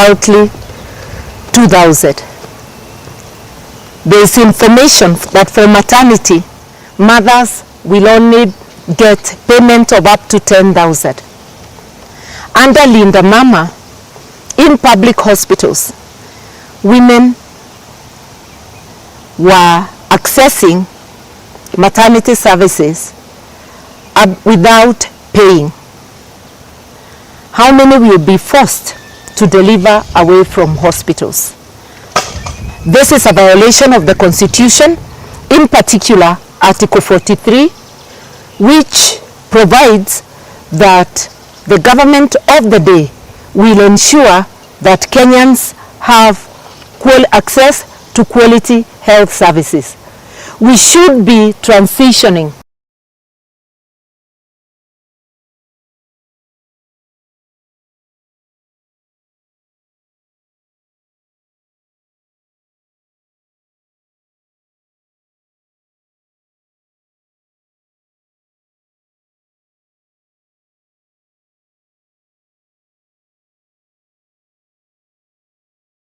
devoutly 2,000. There is information that for maternity, mothers will only get payment of up to 10,000. Under Linda Mama, in public hospitals, women were accessing maternity services without paying. How many will be forced to deliver away from hospitals? This is a violation of the Constitution, in particular Article 43, which provides that the government of the day will ensure that Kenyans have access to quality health services. We should be transitioning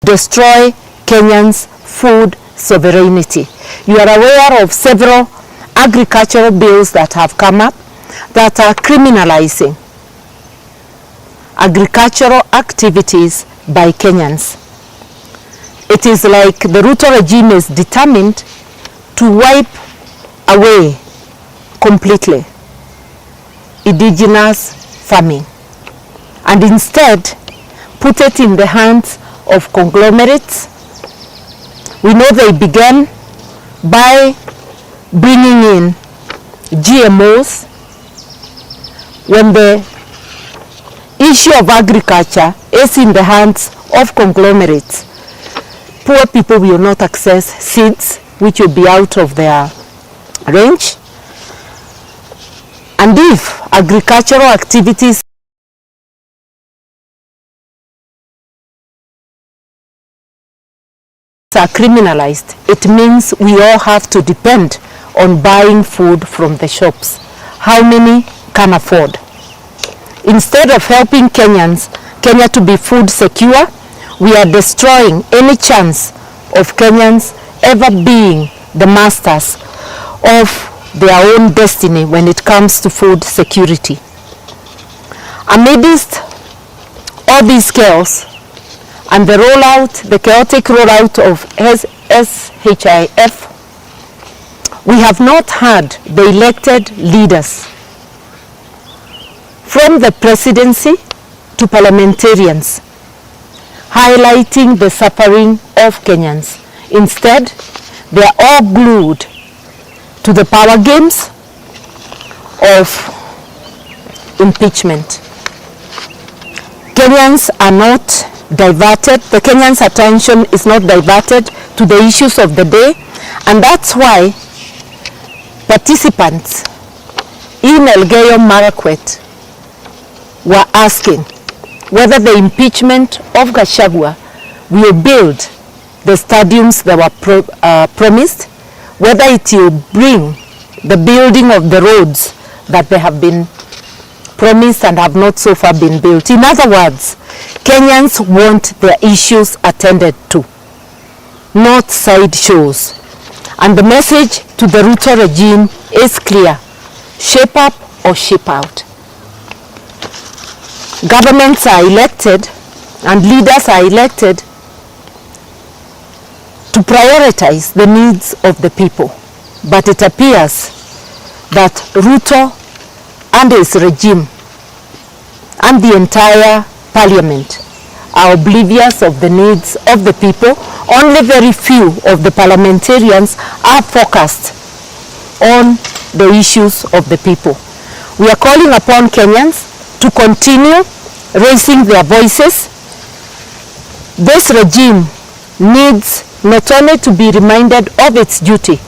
destroy Kenyans' food sovereignty. You are aware of several agricultural bills that have come up that are criminalizing agricultural activities by Kenyans. It is like the Ruto regime is determined to wipe away completely indigenous farming and instead put it in the hands of conglomerates. We know they began by bringing in GMOs. When the issue of agriculture is in the hands of conglomerates, poor people will not access seeds which will be out of their range. And if agricultural activities are criminalized, it means we all have to depend on buying food from the shops. How many can afford? Instead of helping Kenya to be food secure, we are destroying any chance of Kenyans ever being the masters of their own destiny when it comes to food security. Amidst all these chaos and the chaotic rollout of SHIF, we have not had the elected leaders, from the presidency to parliamentarians, highlighting the suffering of Kenyans. Instead, they are all glued to the power games of impeachment. Kenyans are not diverted, the Kenyans' attention is not diverted to the issues of the day, and that's why participants in Elgeyo Marakwet were asking whether the impeachment of Gachagua will build the stadiums that were promised, whether it will bring the building of the roads that they have been promised and have not so far been built. In other words, Kenyans want their issues attended to, not side shows. And the message to the Ruto regime is clear: shape up or shape out. Governments are elected and leaders are elected to prioritize the needs of the people. But it appears that Ruto and his regime and the entire parliament are oblivious of the needs of the people. Only very few of the parliamentarians are focused on the issues of the people. We are calling upon Kenyans to continue raising their voices. This regime needs not only to be reminded of its duty,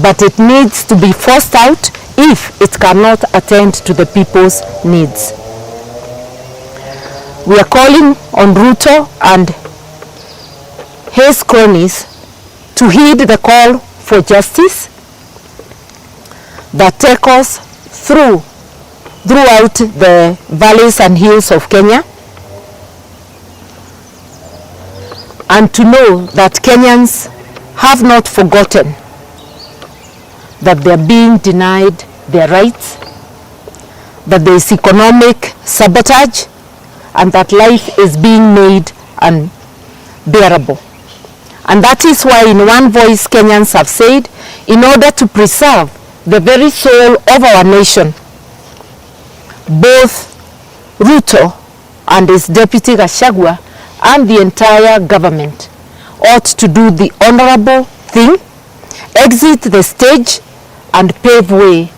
but it needs to be forced out if it cannot attend to the people's needs. We are calling on Ruto and his cronies to heed the call for justice that take us throughout the valleys and hills of Kenya. and to know that Kenyans have not forgotten that they are being denied their rights, that there is economic sabotage, and that life is being made unbearable. And that is why in one voice Kenyans have said, in order to preserve the very soul of our nation, both Ruto and his deputy Gachagua and the entire government ought to do the honorable thing, exit the stage and pave way